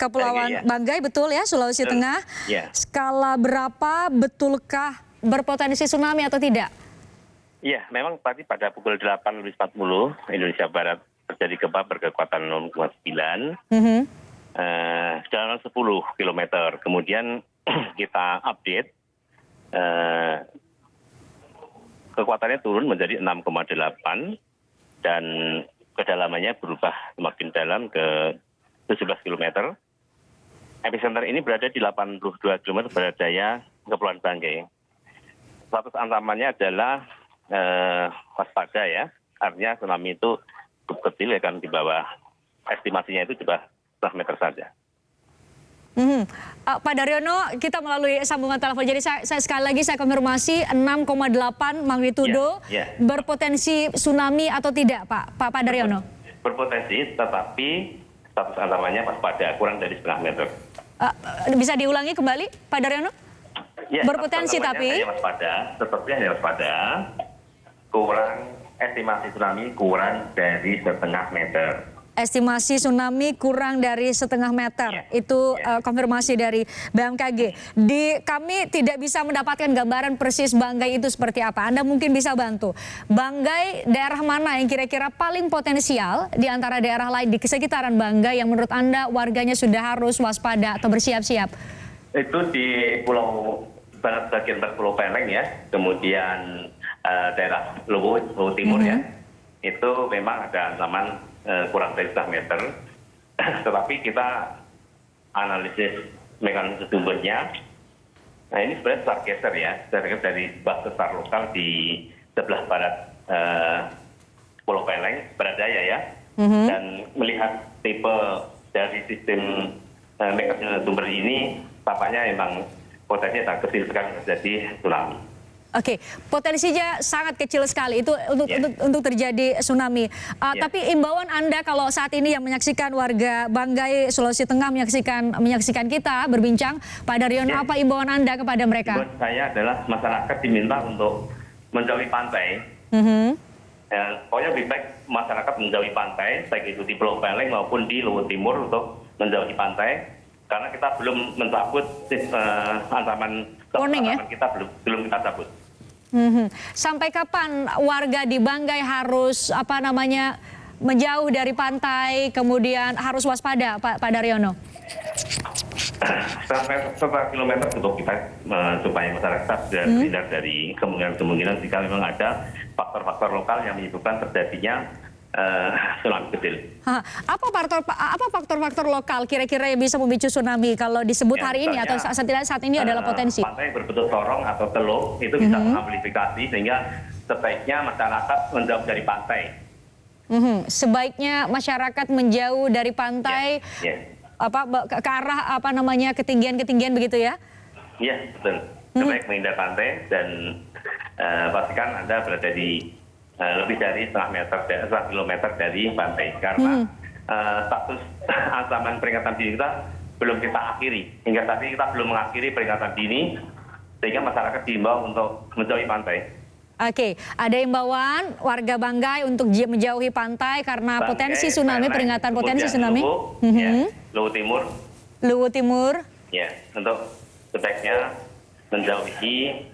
Kepulauan Banggai, betul ya, Sulawesi Tengah. Skala berapa, betulkah berpotensi tsunami atau tidak? Iya, memang tadi pada pukul 8.40 Indonesia Barat terjadi gempa berkekuatan 0,9, kedalaman 10 km. Kemudian kita update, kekuatannya turun menjadi 6,8 dan kedalamannya berubah semakin dalam ke 17 km. Epicenter ini berada di 82 km barat daya Kepulauan Banggai. Status ancamannya adalah waspada ya, artinya tsunami itu cukup kecil ya, kan di bawah, estimasinya itu di bawah 1 meter saja. Pak Daryono, kita melalui sambungan telepon. Jadi saya sekali lagi saya konfirmasi 6,8 magnitudo berpotensi tsunami atau tidak, Pak Daryono? Berpotensi, tetapi status ancamannya waspada, kurang dari 0,5 meter. Bisa diulangi kembali, Pak Daryono? Ya, berpotensi tapi sepertinya waspada, kurang, estimasi tsunami kurang dari 0,5 meter. Estimasi tsunami kurang dari 0,5 meter. Itu konfirmasi dari BMKG. Kami tidak bisa mendapatkan gambaran persis Banggai itu seperti apa. Anda mungkin bisa bantu. Banggai daerah mana yang kira-kira paling potensial di antara daerah lain di sekitaran Banggai yang menurut Anda warganya sudah harus waspada atau bersiap-siap? Itu di Pulau Barat bagian Pulau Peleng ya, kemudian daerah Luwu Timur ya, itu memang ada ancaman kurang dari 1 meter, tetapi kita analisis mekanisme sumbernya. Nah ini sebenarnya sesar geser ya, dari bas sesar lokal di sebelah barat Pulau Peleng, barat daya ya, dan melihat tipe dari sistem mekanisme sumber ini, tampaknya memang potensinya sangat kecil sekali terjadi tsunami. Oke, potensinya sangat kecil sekali itu untuk terjadi tsunami. Tapi imbauan Anda kalau saat ini yang menyaksikan warga Banggai, Sulawesi Tengah menyaksikan kita berbincang, Pak Daryono, apa imbauan Anda kepada mereka? Imbauan saya adalah masyarakat diminta untuk menjauhi pantai. Pokoknya lebih baik masyarakat menjauhi pantai, baik itu di Pulau Peleng maupun di Luwu Timur untuk menjauhi pantai. Karena kita belum mencabut ancaman kita belum kita cabut. Sampai kapan warga di Banggai harus menjauh dari pantai, kemudian harus waspada, Pak Daryono? Sampai 1 kilometer untuk kita supaya masyarakat terhindar dari kemungkinan jika memang ada faktor-faktor lokal yang menyebabkan terjadinya tsunami kecil. Apa faktor-faktor lokal kira-kira yang bisa memicu tsunami kalau disebut hari ini atau saat ini adalah potensi? Pantai berbentuk sorong atau teluk itu bisa mengamplifikasi sehingga sebaiknya masyarakat menjauh dari pantai. Sebaiknya masyarakat menjauh dari pantai ke arah ketinggian-ketinggian begitu ya? Iya, betul. Sebaik menghindar pantai dan pastikan Anda berada di lebih dari 1 kilometer dari pantai, karena status ancaman peringatan dini kita belum kita akhiri. Hingga saat ini kita belum mengakhiri peringatan dini, sehingga masyarakat diimbau untuk menjauhi pantai. Oke, ada imbauan warga Banggai untuk menjauhi pantai karena potensi tsunami, peringatan potensi tsunami. Luwu Timur. Luwu Timur. Ya, untuk sebaiknya menjauhi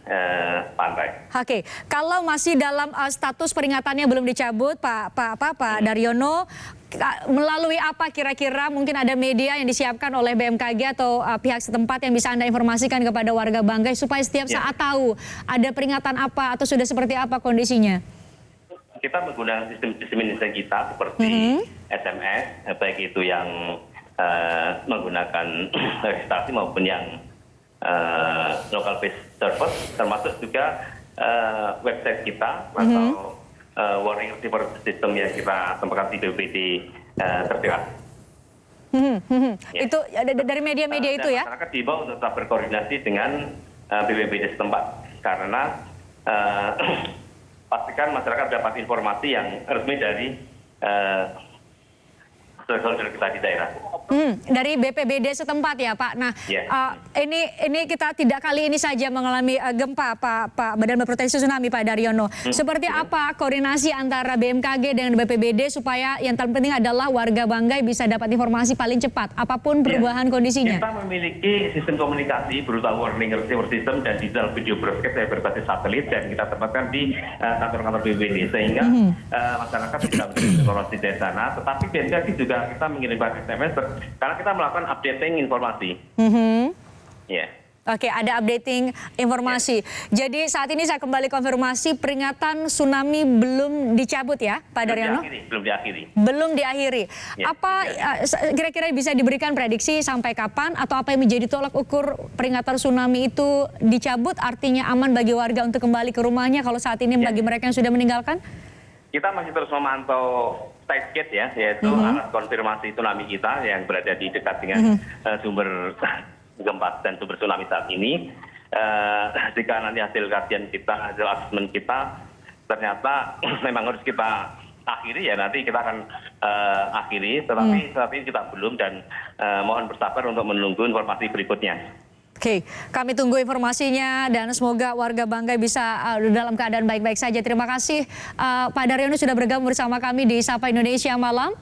pantai. Oke, kalau masih dalam status peringatannya belum dicabut, Pak Daryono, melalui apa kira-kira mungkin ada media yang disiapkan oleh BMKG atau pihak setempat yang bisa Anda informasikan kepada warga Banggai supaya setiap saat tahu ada peringatan apa atau sudah seperti apa kondisinya? Kita menggunakan sistem instan kita seperti SMS, baik itu yang menggunakan registrasi maupun yang local based service, termasuk juga website kita atau warning receiver system yang kita tempatkan di BPBD terdekat. Itu dari media-media itu ya? Masyarakat diimbau untuk tetap berkoordinasi dengan BPBD setempat, karena pastikan masyarakat dapat informasi yang resmi dari stakeholder kita di daerah. Dari BPBD setempat ya Pak. Nah, ini kita tidak kali ini saja mengalami gempa Pak Badan Berproteksi Tsunami Pak Daryono. Seperti apa koordinasi antara BMKG dengan BPBD supaya yang terpenting adalah warga Banggai bisa dapat informasi paling cepat apapun perubahan kondisinya? Kita memiliki sistem komunikasi berupa warning receiver system dan digital video broadcast yang berbasis satelit dan kita tempatkan di kantor-kantor BPBD sehingga masyarakat bisa mendapatkan informasi dari sana. Tetapi BMKG juga kita mengirimkan SMS karena kita melakukan updating informasi. Oke, ada updating informasi. Jadi saat ini saya kembali konfirmasi peringatan tsunami belum dicabut ya, Pak Daryono? Belum diakhiri. Belum diakhiri. Apa kira-kira bisa diberikan prediksi sampai kapan atau apa yang menjadi tolak ukur peringatan tsunami itu dicabut? Artinya aman bagi warga untuk kembali ke rumahnya kalau saat ini bagi mereka yang sudah meninggalkan? Kita masih terus memantau side gate ya, yaitu alat konfirmasi tsunami kita yang berada di dekat dengan sumber gempa dan sumber tsunami saat ini. Jika nanti hasil kajian kita, hasil asesmen kita ternyata memang harus kita akhiri ya, nanti kita akan akhiri, tetapi saat ini kita belum dan mohon bersabar untuk menunggu informasi berikutnya. Oke, kami tunggu informasinya dan semoga warga Banggai bisa dalam keadaan baik-baik saja. Terima kasih Pak Daryono sudah bergabung bersama kami di Sapa Indonesia Malam.